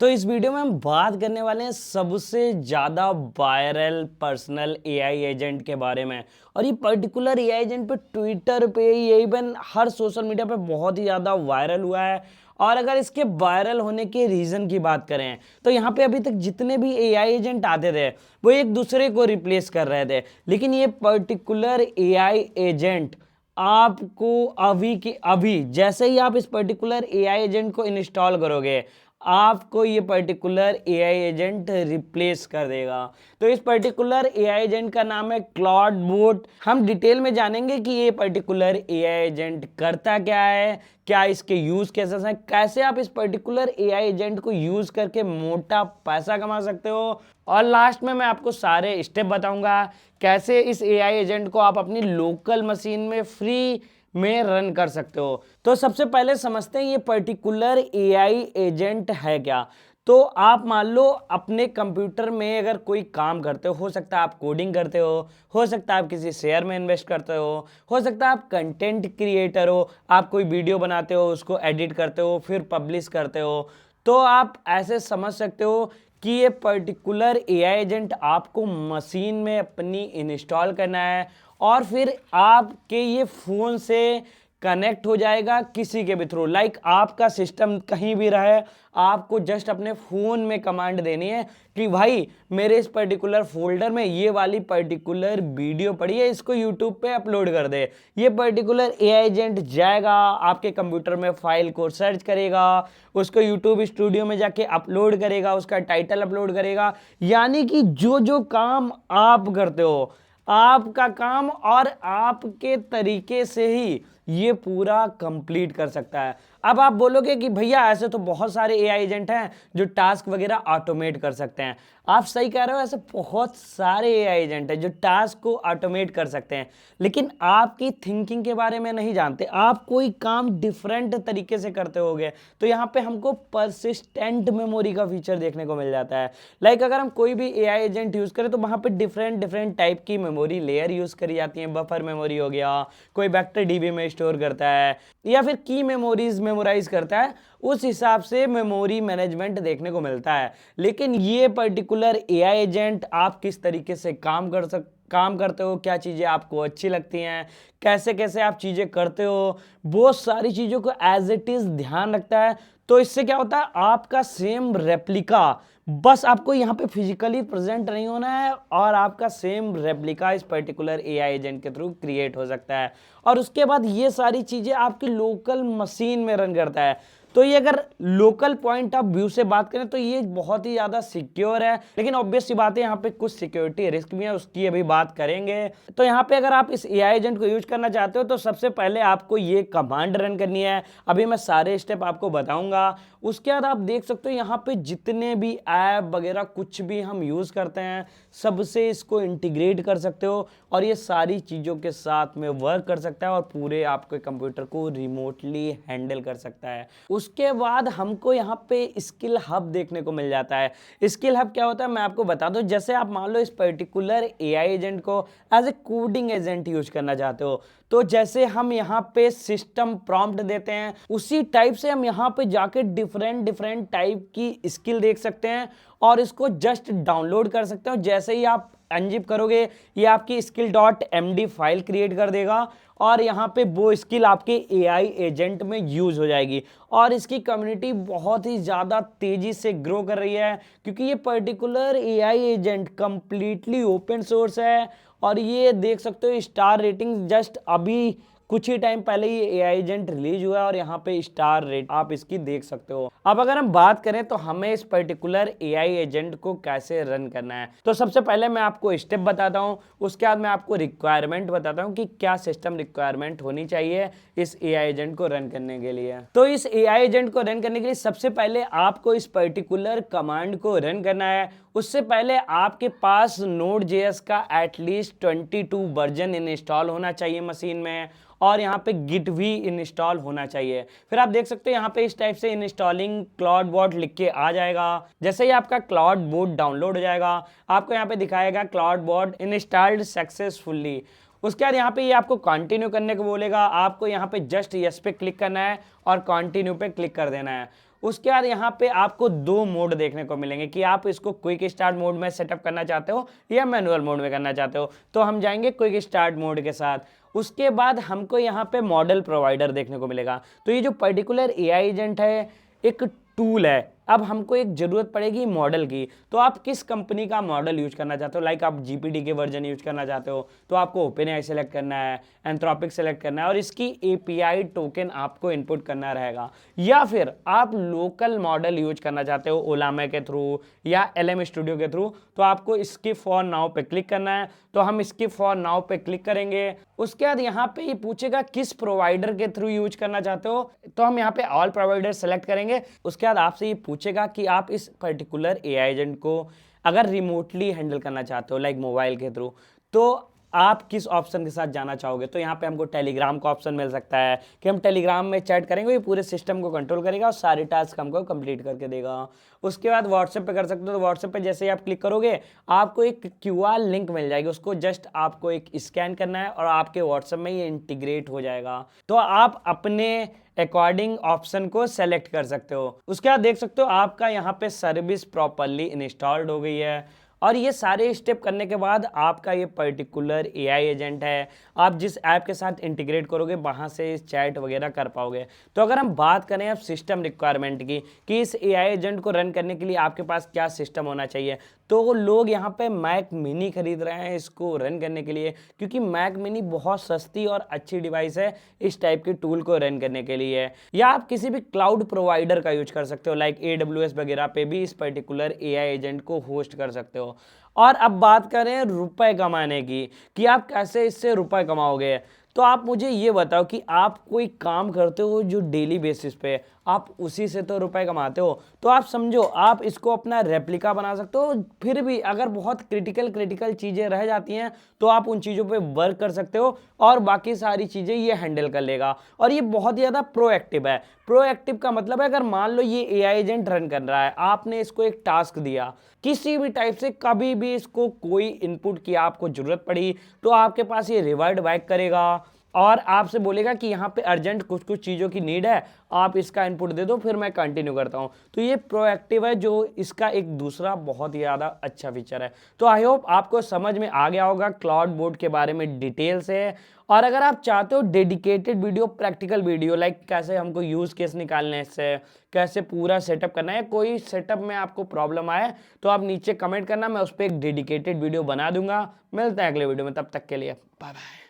तो इस वीडियो में हम बात करने वाले हैं सबसे ज़्यादा वायरल पर्सनल एआई एजेंट के बारे में। और ये पर्टिकुलर एआई एजेंट पे ट्विटर पे या इवन हर सोशल मीडिया पे बहुत ही ज़्यादा वायरल हुआ है। और अगर इसके वायरल होने के रीज़न की बात करें तो यहाँ पे अभी तक जितने भी एआई एजेंट आते थे वो एक दूसरे को रिप्लेस कर रहे थे, लेकिन ये पर्टिकुलर एआई एजेंट आपको अभी के अभी जैसे ही आप इस पर्टिकुलर एआई एजेंट को इंस्टॉल करोगे आपको ये पर्टिकुलर एआई एजेंट रिप्लेस कर देगा। तो इस पर्टिकुलर एआई एजेंट का नाम है क्लॉड बोट। हम डिटेल में जानेंगे कि ये पर्टिकुलर एआई एजेंट करता क्या है, क्या इसके यूज केसेस हैं, कैसे आप इस पर्टिकुलर एआई एजेंट को यूज करके मोटा पैसा कमा सकते हो, और लास्ट में मैं आपको सारे स्टेप बताऊंगा कैसे इस एआई एजेंट को आप अपनी लोकल मशीन में फ्री में रन कर सकते हो। तो सबसे पहले समझते हैं ये पर्टिकुलर एआई एजेंट है क्या। तो आप मान लो अपने कंप्यूटर में अगर कोई काम करते हो सकता है आप कोडिंग करते हो सकता है आप किसी शेयर में इन्वेस्ट करते हो सकता है आप कंटेंट क्रिएटर हो, आप कोई वीडियो बनाते हो उसको एडिट करते हो फिर पब्लिश करते हो। तो आप ऐसे समझ सकते हो कि ये पर्टिकुलर एआई एजेंट आपको मशीन में अपनी इंस्टॉल करना है और फिर आपके ये फ़ोन से कनेक्ट हो जाएगा किसी के भी थ्रू। लाइक आपका सिस्टम कहीं भी रहे, आपको जस्ट अपने फ़ोन में कमांड देनी है कि भाई मेरे इस पर्टिकुलर फोल्डर में ये वाली पर्टिकुलर वीडियो पड़ी है, इसको यूट्यूब पे अपलोड कर दे। ये पर्टिकुलर एआई एजेंट जाएगा आपके कंप्यूटर में फाइल को सर्च करेगा, उसको यूट्यूब स्टूडियो में जाके अपलोड करेगा, उसका टाइटल अपलोड करेगा। यानी कि जो जो काम आप करते हो आपका काम और आपके तरीके से ही ये पूरा कंप्लीट कर सकता है। अब आप बोलोगे कि भैया ऐसे तो बहुत सारे एआई एजेंट हैं जो टास्क वगैरह ऑटोमेट कर सकते हैं। आप सही कह रहे हो, ऐसे बहुत सारे एआई एजेंट हैं जो टास्क को ऑटोमेट कर सकते हैं, लेकिन आपकी थिंकिंग के बारे में नहीं जानते, आप कोई काम डिफरेंट तरीके से करते होगे। तो यहाँ पे हमको परसिस्टेंट मेमोरी का फीचर देखने को मिल जाता है। लाइक अगर हम कोई भी एआई एजेंट यूज़ करें तो वहाँ पे डिफरेंट डिफरेंट टाइप की मेमोरी लेयर यूज़ करी जाती हैं। बफर मेमोरी हो गया, कोई वेक्टर डीबी में स्टोर करता है, या फिर की मेमोरीज मेमोराइज करता है, उस हिसाब से मेमोरी मैनेजमेंट देखने को मिलता है। लेकिन ये पर्टिकुलर एआई एजेंट आप किस तरीके से काम करते हो, क्या चीज़ें आपको अच्छी लगती हैं, कैसे कैसे आप चीज़ें करते हो, बहुत सारी चीज़ों को एज इट इज़ ध्यान रखता है। तो इससे क्या होता है, आपका सेम रेप्लिका, बस आपको यहाँ पे फिजिकली प्रेजेंट नहीं होना है और आपका सेम रेप्लिका इस पर्टिकुलर एआई एजेंट के थ्रू क्रिएट हो सकता है। और उसके बाद ये सारी चीज़ें आपकी लोकल मशीन में रन करता है। तो ये अगर लोकल पॉइंट ऑफ व्यू से बात करें तो ये बहुत ही ज़्यादा सिक्योर है, लेकिन ऑब्वियस सी बात है यहाँ पे कुछ सिक्योरिटी रिस्क भी है, उसकी अभी बात करेंगे। तो यहाँ पे अगर आप इस एआई एजेंट को यूज करना चाहते हो तो सबसे पहले आपको ये कमांड रन करनी है। अभी मैं सारे स्टेप आपको बताऊंगा। उसके बाद आप देख सकते हो यहाँ पे जितने भी ऐप वगैरह कुछ भी हम यूज़ करते हैं सबसे इसको इंटीग्रेट कर सकते हो और ये सारी चीज़ों के साथ में वर्क कर सकता है और पूरे आपके कंप्यूटर को रिमोटली हैंडल कर सकता है। उसके बाद हमको यहाँ पे स्किल हब देखने को मिल जाता है। स्किल हब क्या होता है मैं आपको बता दूं। जैसे आप मान लो इस पर्टिकुलर एआई एजेंट को as a coding agent use करना चाहते हो, तो जैसे हम यहाँ पे सिस्टम प्रॉम्प्ट देते हैं उसी टाइप से हम यहाँ पे जाके डिफरेंट डिफरेंट टाइप की स्किल देख सकते हैं और इसको जस्ट डाउनलोड कर सकते हो। जैसे ही आप अनजिप करोगे ये आपकी skill.md फाइल क्रिएट कर देगा और यहाँ पे वो स्किल आपके एआई एजेंट में यूज हो जाएगी। और इसकी कम्युनिटी बहुत ही ज़्यादा तेज़ी से ग्रो कर रही है क्योंकि ये particular AI agent completely open source है। और ये देख सकते हो स्टार रेटिंग जस्ट अभी कुछ ही टाइम पहले ये एआई एजेंट रिलीज हुआ है और यहाँ पे स्टार रेट आप इसकी देख सकते हो। अब अगर हम बात करें तो हमें इस पर्टिकुलर एआई एजेंट को कैसे रन करना है, तो सबसे पहले मैं आपको स्टेप बताता हूँ, उसके बाद मैं आपको रिक्वायरमेंट बताता हूँ कि क्या सिस्टम रिक्वायरमेंट होनी चाहिए इस एआई एजेंट को रन करने के लिए। तो इस एआई एजेंट को रन करने के लिए सबसे पहले आपको इस पर्टिकुलर कमांड को रन करना है। उससे पहले आपके पास Node.js का एटलीस्ट 22 वर्जन इंस्टॉल होना चाहिए मशीन में और यहाँ पे गिट भी इंस्टॉल होना चाहिए। फिर आप देख सकते हो यहाँ पे इस टाइप से इंस्टॉलिंग क्लाउड बॉट लिख के आ जाएगा। जैसे ही आपका क्लाउड बॉट डाउनलोड हो जाएगा आपको यहाँ पे दिखाएगा क्लाउड बॉट इंस्टॉल्ड सक्सेसफुली। उसके बाद यहाँ पे ये आपको कंटिन्यू करने को बोलेगा। आपको यहाँ पे जस्ट यस पे क्लिक करना है और कंटिन्यू पे क्लिक कर देना है। उसके बाद यहाँ पे आपको 2 मोड देखने को मिलेंगे कि आप इसको क्विक स्टार्ट मोड में सेटअप करना चाहते हो या मैनुअल मोड में करना चाहते हो। तो हम जाएंगे क्विक स्टार्ट मोड के साथ। उसके बाद हमको यहाँ पे मॉडल प्रोवाइडर देखने को मिलेगा। तो ये जो पर्टिकुलर एआई एजेंट है एक टूल है। अब हमको एक ज़रूरत पड़ेगी मॉडल की। तो आप किस कंपनी का मॉडल यूज करना चाहते हो, लाइक आप जीपीटी के वर्जन यूज करना चाहते हो तो आपको ओपनएआई सेलेक्ट करना है, एंथ्रोपिक सेलेक्ट करना है और इसकी एपीआई टोकन आपको इनपुट करना रहेगा। या फिर आप लोकल मॉडल यूज करना चाहते हो ओलामे के थ्रू या एलएम स्टूडियो के थ्रू, तो आपको स्किप फॉर नाउ पे क्लिक करना है। तो हम स्किप फॉर नाउ पे क्लिक करेंगे। उसके बाद यहाँ पे ये पूछेगा किस प्रोवाइडर के थ्रू यूज करना चाहते हो, तो हम यहाँ पे ऑल प्रोवाइडर सेलेक्ट करेंगे। उसके बाद आपसे ये पूछेगा कि आप इस पर्टिकुलर एआई एजेंट को अगर रिमोटली हैंडल करना चाहते हो लाइक मोबाइल के थ्रू, तो आप किस ऑप्शन के साथ जाना चाहोगे। तो यहाँ पे हमको टेलीग्राम का ऑप्शन मिल सकता है कि हम टेलीग्राम में चैट करेंगे, ये पूरे सिस्टम को कंट्रोल करेगा और सारे टास्क हमको कंप्लीट करके देगा। उसके बाद व्हाट्सएप पे कर सकते हो। तो व्हाट्सएप पे जैसे ही आप क्लिक करोगे आपको एक क्यूआर लिंक मिल जाएगी, उसको जस्ट आपको एक स्कैन करना है और आपके व्हाट्सएप में ये इंटीग्रेट हो जाएगा। तो आप अपने अकॉर्डिंग ऑप्शन को सेलेक्ट कर सकते हो। उसके बाद देख सकते हो आपका यहाँ पे सर्विस प्रॉपरली इंस्टॉल्ड हो गई है। और ये सारे स्टेप करने के बाद आपका ये पर्टिकुलर एआई एजेंट है, आप जिस ऐप के साथ इंटीग्रेट करोगे वहाँ से चैट वगैरह कर पाओगे। तो अगर हम बात करें अब सिस्टम रिक्वायरमेंट की कि इस एआई एजेंट को रन करने के लिए आपके पास क्या सिस्टम होना चाहिए, तो लोग यहाँ पे मैक मिनी खरीद रहे हैं इसको रन करने के लिए, क्योंकि मैक मिनी बहुत सस्ती और अच्छी डिवाइस है इस टाइप के टूल को रन करने के लिए। या आप किसी भी क्लाउड प्रोवाइडर का यूज कर सकते हो, लाइक AWS वगैरह पे भी इस पर्टिकुलर एआई एजेंट को होस्ट कर सकते हो। और अब बात करें रुपए कमाने की कि आप कैसे इससे रुपए कमाओगे, तो आप मुझे ये बताओ कि आप कोई काम करते हो जो डेली बेसिस पे आप उसी से तो रुपए कमाते हो। तो आप समझो आप इसको अपना रेप्लिका बना सकते हो। फिर भी अगर बहुत क्रिटिकल चीज़ें रह जाती हैं तो आप उन चीज़ों पे वर्क कर सकते हो और बाकी सारी चीज़ें ये हैंडल कर लेगा। और ये बहुत ही ज़्यादा प्रोएक्टिव है। प्रोएक्टिव का मतलब है अगर मान लो ये एआई एजेंट रन कर रहा है, आपने इसको एक टास्क दिया किसी भी टाइप से, कभी भी इसको कोई इनपुट की आपको जरूरत पड़ी तो आपके पास ये रिवर्ट बैक करेगा और आपसे बोलेगा कि यहाँ पे अर्जेंट कुछ कुछ चीज़ों की नीड है, आप इसका इनपुट दे दो फिर मैं कंटिन्यू करता हूँ। तो ये प्रोएक्टिव है जो इसका एक दूसरा बहुत ही ज़्यादा अच्छा फीचर है। तो आई होप आपको समझ में आ गया होगा क्लाउड बोर्ड के बारे में डिटेल से। और अगर आप चाहते हो dedicated video, practical video, like कैसे हमको यूज़ केस निकालने से, कैसे पूरा सेटअप करना है, कोई सेटअप में आपको प्रॉब्लम आए तो आप नीचे कमेंट करना, मैं उस पर एक डेडिकेटेड वीडियो बना दूंगा। मिलते हैं अगले वीडियो में, तब तक के लिए बाय बाय।